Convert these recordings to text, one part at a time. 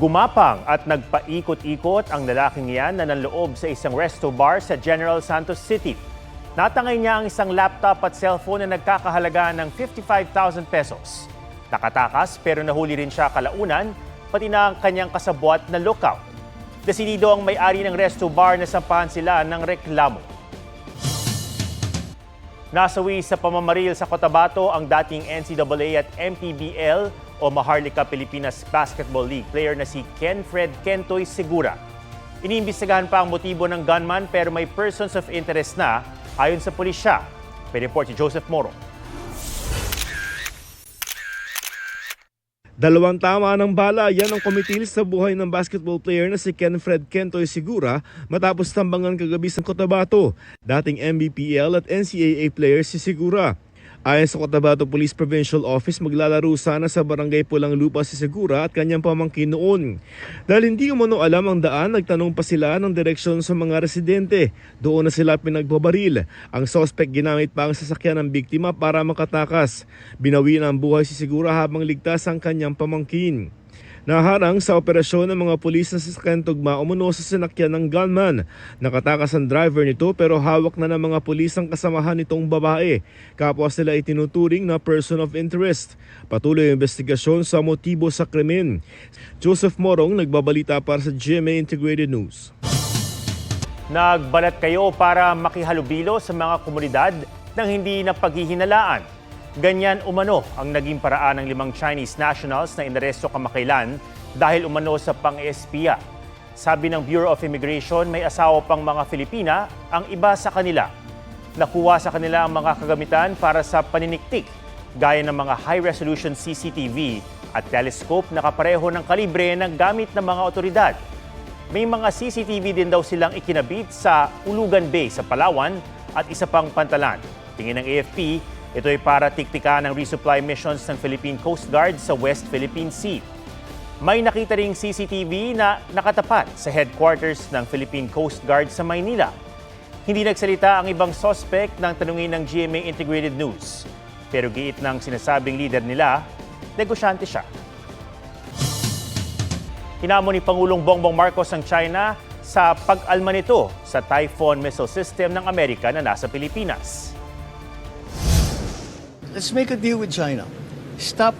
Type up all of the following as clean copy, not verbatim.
Gumapang at nagpaikot-ikot ang lalaking yan na nanloob sa isang resto bar sa General Santos City. Natangay niya ang isang laptop at cellphone na nagkakahalaga ng 55,000 pesos. Nakatakas pero nahuli rin siya kalaunan, pati na ang kanyang kasabwat na lookout. Desidido ang may-ari ng resto bar na sampahan sila ng reklamo. Nasawi sa pamamaril sa Cotabato ang dating NCAA at MPBL o Maharlika Pilipinas Basketball League player na si Kenfred Kentoy Segura. Iniimbestigahan pa ang motibo ng gunman pero may persons of interest na ayon sa pulisya. May report si Joseph Moro. Dalawang tama ng bala, yan ang kumitil sa buhay ng basketball player na si Kenfred Kentoy Segura matapos tambangan kagabi sa Cotabato. Dating MBPL at NCAA player si Segura. Ayon sa Cotabato Police Provincial Office, maglalaro sana sa barangay Pulang Lupa si Segura at kanyang pamangkin noon. Dahil hindi umano alam ang daan, nagtanong pa sila ng direksyon sa mga residente. Doon na sila pinagbabaril. Ang suspect ginamit pa ang sasakyan ng biktima para makatakas. Binawi na ang buhay si Segura habang ligtas ang kanyang pamangkin. Naharang sa operasyon ng mga pulis na sasakyan tugma umano sa sinakyan ng gunman. Nakatakas ang driver nito pero hawak na ng mga pulis ang kasamahan nitong babae. Kapwa sila itinuturing na person of interest. Patuloy ang investigasyon sa motibo sa krimen. Joseph Morong, nagbabalita para sa GMA Integrated News. Nagbalat kayo para makihalubilo sa mga komunidad ng hindi na paghihinalaan. Ganyan umano ang naging paraan ng 5 Chinese nationals na inaresto kamakailan dahil umano sa pang-espiya. Sabi ng Bureau of Immigration, may asawa pang mga Filipina ang iba sa kanila. Nakuha sa kanila ang mga kagamitan para sa paniniktik, gaya ng mga high-resolution CCTV at telescope na kapareho ng kalibre ng gamit ng mga otoridad. May mga CCTV din daw silang ikinabit sa Ulugan Bay sa Palawan at isa pang Pantalan. Tingin ng AFP, ito ay para tiktika ng resupply missions ng Philippine Coast Guard sa West Philippine Sea. May nakita ring CCTV na nakatapat sa headquarters ng Philippine Coast Guard sa Maynila. Hindi nagsalita ang ibang suspect ng tanungin ng GMA Integrated News. Pero giit ng sinasabing leader nila, negosyante siya. Hinamon ni Pangulong Bongbong Marcos ang China sa pag-alma nito sa Typhoon missile system ng Amerika na nasa Pilipinas. Let's make a deal with China. Stop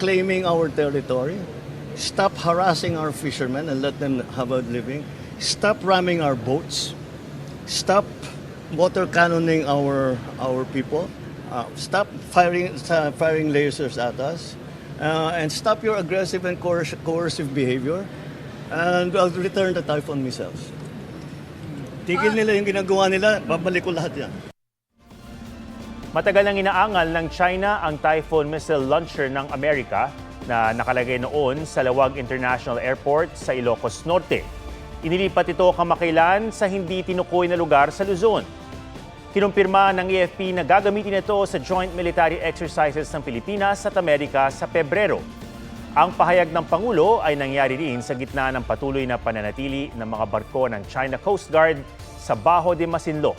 claiming our territory. Stop harassing our fishermen and let them have a living. Stop ramming our boats. Stop water cannoning our people. Stop firing lasers at us. And stop your aggressive and coercive behavior. And I'll return the Typhoon missiles. Tigil nila yung ginagawa nila, babalik ko lahat yan. Matagal nang inaangal ng China ang Typhoon missile launcher ng Amerika na nakalagay noon sa Lawag International Airport sa Ilocos Norte. Inilipat ito kamakailan sa hindi tinukoy na lugar sa Luzon. Kinumpirma ng AFP na gagamitin ito sa joint military exercises ng Pilipinas at Amerika sa Pebrero. Ang pahayag ng Pangulo ay nangyari rin sa gitna ng patuloy na pananatili ng mga barko ng China Coast Guard sa Bajo de Masinloc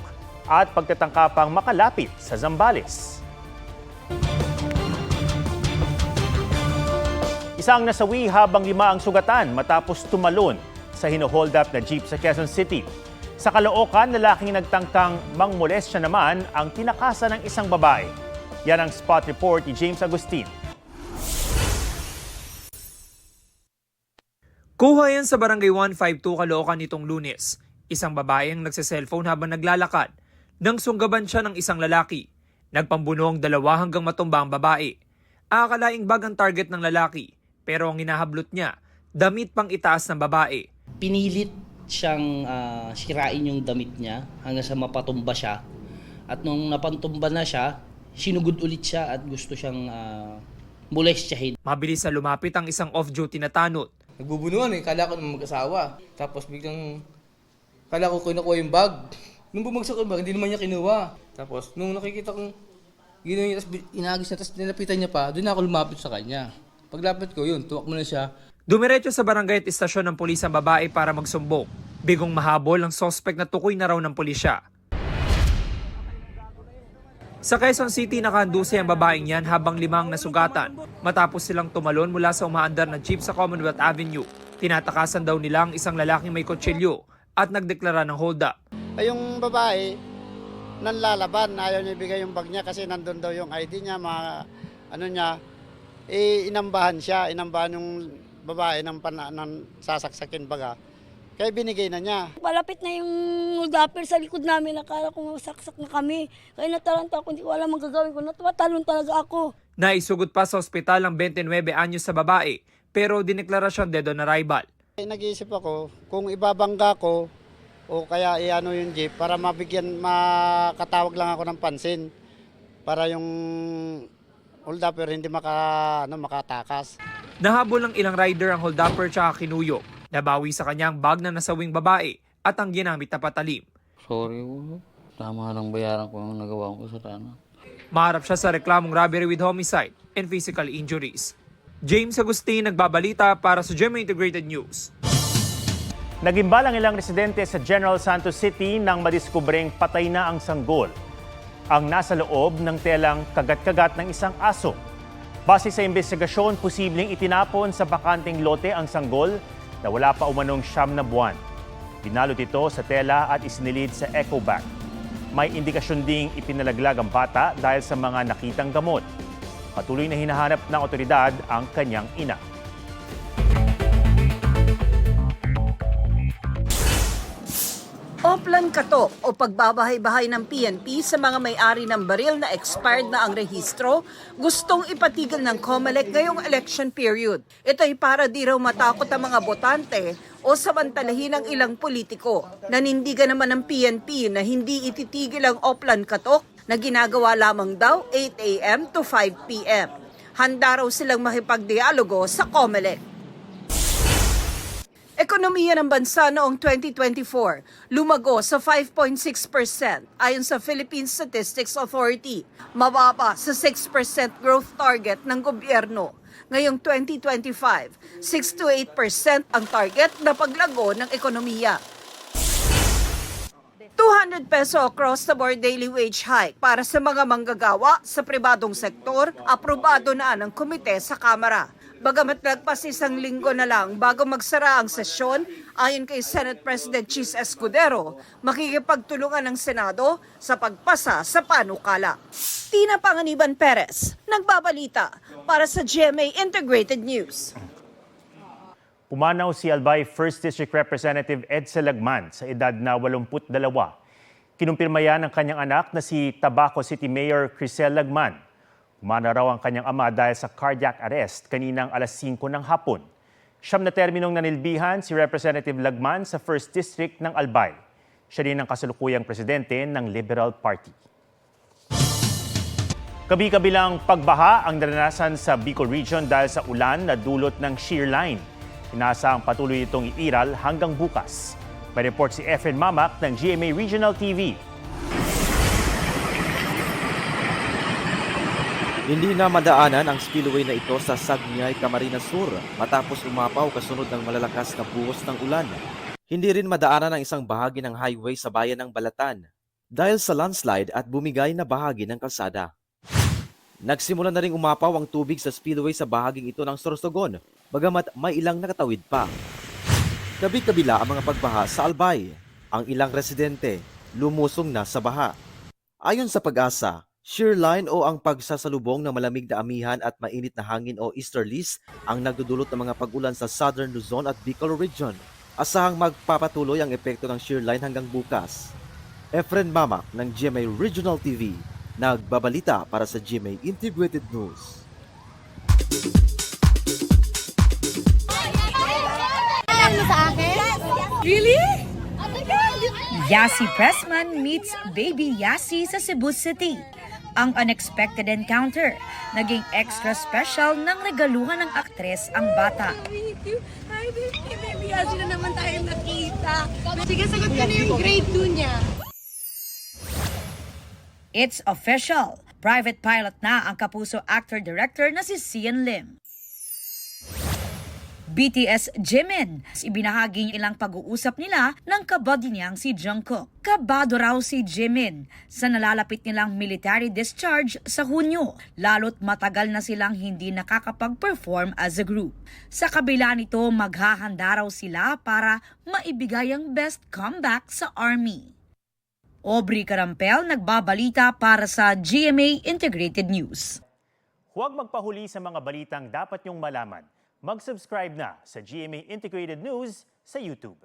at pagtatangkapang makalapit sa Zambales. Isang nasawi habang 5 ang sugatan matapos tumalon sa hino-hold up na jeep sa Quezon City. Sa Caloocan, lalaking nagtangkang mangmolestya naman ang tinakasan ng isang babae. Yan ang spot report ni James Agustin. Kuha yan sa Barangay 152 Caloocan nitong Lunes. Isang babae ang nagse-cellphone habang naglalakad. Nang sunggaban siya ng isang lalaki. Nagpambuno ang 2 hanggang matumba ang babae. Akalaing bag ang target ng lalaki, pero ang hinahablot niya, damit pang itaas ng babae. Pinilit siyang sirain yung damit niya hanggang sa mapatumba siya. At nung napantumba na siya, sinugod ulit siya at gusto siyang molestyahin. Mabilis na lumapit ang isang off-duty na tanod. Nagbubunuan kala ko ng mag-asawa. Tapos biglang, kala ko kinukuha yung bag. Nung bumagsak yung bag, hindi naman niya kinuha. Tapos nung nakikita kong ginawa niya, tapos inagis niya, tapos nilapitan niya pa, doon ako lumapit sa kanya. Paglapit ko, yun, tuwak mo na siya. Dumiretso sa barangay at istasyon ng pulis ang babae para magsumbong. Bigong mahabol ang sospek na tukoy na raw ng pulisya. Sa Quezon City, nakahandusay ang babaeng yan habang 5 nasugatan matapos silang tumalon mula sa umaandar na jeep sa Commonwealth Avenue. Tinatakasan daw nila ang isang lalaking may kutsilyo at nagdeklara ng hold up. Ay, yung babae, nanlalaban, ayaw niya ibigay yung bag niya kasi nandun daw yung ID niya, inambahan siya, yung babae ng sasaksakin baga. Kaya binigay na niya. Palapit na yung dapper sa likod namin, nakala ko masaksak na kami. Kaya nataranta ako, hindi ko alam ang gagawin ko, natumatalon talaga ako. Naisugod pa sa ospital ang 29 anyos sa babae pero dineklara siyang dead on arrival. Nag-iisip ako, kung ibabangga ko, o kaya iano yung jeep, para makatawag lang ako ng pansin. Para yung hold-upper hindi makatakas. Nahabol ng ilang rider ang hold-upper tsaka kinuyok. Nabawi sa kanyang bag na nasawing babae at ang ginamit na patalim. Sorry po. Tama lang bayaran ko yung nagawa ko sa tana. Maharap siya sa reklamong robbery with homicide and physical injuries. James Agustin, nagbabalita para sa GMA Integrated News. Nagimbalang ilang residente sa General Santos City nang madiskubreng patay na ang sanggol. Ang nasa loob ng telang kagat-kagat ng isang aso. Base sa investigasyon, posibleng itinapon sa bakanting lote ang sanggol na wala pa umanong 9 na buwan. Binalot ito sa tela at isinilid sa eco bag. May indikasyon ding ipinalaglag ang bata dahil sa mga nakitang gamot. Patuloy na hinahanap ng otoridad ang kanyang ina. Oplan katok o pagbabahay-bahay ng PNP sa mga may-ari ng baril na expired na ang rehistro, gustong ipatigil ng COMELEC ngayong election period. Ito ay para di raw matakot ang mga botante o samantalahin ang ilang politiko. Nanindigan naman ng PNP na hindi ititigil ang Oplan katok na ginagawa lamang daw 8 a.m. to 5 p.m. Handa raw silang makipagdialogo sa COMELEC. Ekonomiya ng bansa noong 2024 lumago sa 5.6% ayon sa Philippine Statistics Authority, mababa sa 6% growth target ng gobyerno. Ngayong 2025, 6 to 8% ang target na paglago ng ekonomiya. 200 peso across the board daily wage hike para sa mga manggagawa sa pribadong sektor, aprobado na ng komite sa Kamara. Bagamat lagpas 1 linggo na lang bago magsara ang sesyon, ayon kay Senate President Chis Escudero, makikipagtulungan ng Senado sa pagpasa sa panukala. Tina Panganiban Perez, nagbabalita para sa GMA Integrated News. Pumanaw si Albay 1st District Representative Edsel Lagman sa edad na 82. Kinumpirma yan ng kanyang anak na si Tabaco City Mayor Crisel Lagman. Umana raw ang kanyang ama dahil sa cardiac arrest kaninang alas 5 ng hapon. 9 na terminong nanilbihan si Representative Lagman sa 1st District ng Albay. Siya din ang kasalukuyang presidente ng Liberal Party. Kabi-kabilang pagbaha ang naranasan sa Bicol Region dahil sa ulan na dulot ng shear line. Inaasahang patuloy itong iiral hanggang bukas. May report si Efren Mamak ng GMA Regional TV. Hindi na madaanan ang spillway na ito sa Saguiay, Camarines Sur matapos umapaw kasunod ng malalakas na buhos ng ulan. Hindi rin madaanan ang isang bahagi ng highway sa bayan ng Balatan dahil sa landslide at bumigay na bahagi ng kalsada. Nagsimula na ring umapaw ang tubig sa spillway sa bahaging ito ng Sorsogon, bagamat may ilang nakatawid pa. Kabi-kabila ang mga pagbaha sa Albay. Ang ilang residente lumusong na sa baha. Ayon sa Pag-asa, shear line o ang pagsasalubong ng malamig na amihan at mainit na hangin o easterlies ang nagdudulot ng mga pag-ulan sa Southern Luzon at Bicol Region. Asahang magpapatuloy ang epekto ng shear line hanggang bukas. Efren Mamak ng GMA Regional TV, nagbabalita para sa GMA Integrated News. Really? Yasi Pressman meets baby Yasi sa Cebu City. Ang unexpected encounter, naging extra special nang regaluhan ng aktres ang bata. Hi, baby Yasi na naman tayo nakita. Sige, sagot ko na yung grade 2 niya. It's official. Private pilot na ang kapuso actor-director na si Sian Lim. BTS Jimin. Ibinahagi nilang pag-uusap nila ng kabady niyang si Jungkook. Kabado raw si Jimin sa nalalapit nilang military discharge sa Hunyo, lalo't matagal na silang hindi nakakapag-perform as a group. Sa kabila nito, maghahanda raw sila para maibigay ang best comeback sa Army. Aubrey Carampel, nagbabalita para sa GMA Integrated News. Huwag magpahuli sa mga balitang dapat niyong malaman. Mag-subscribe na sa GMA Integrated News sa YouTube.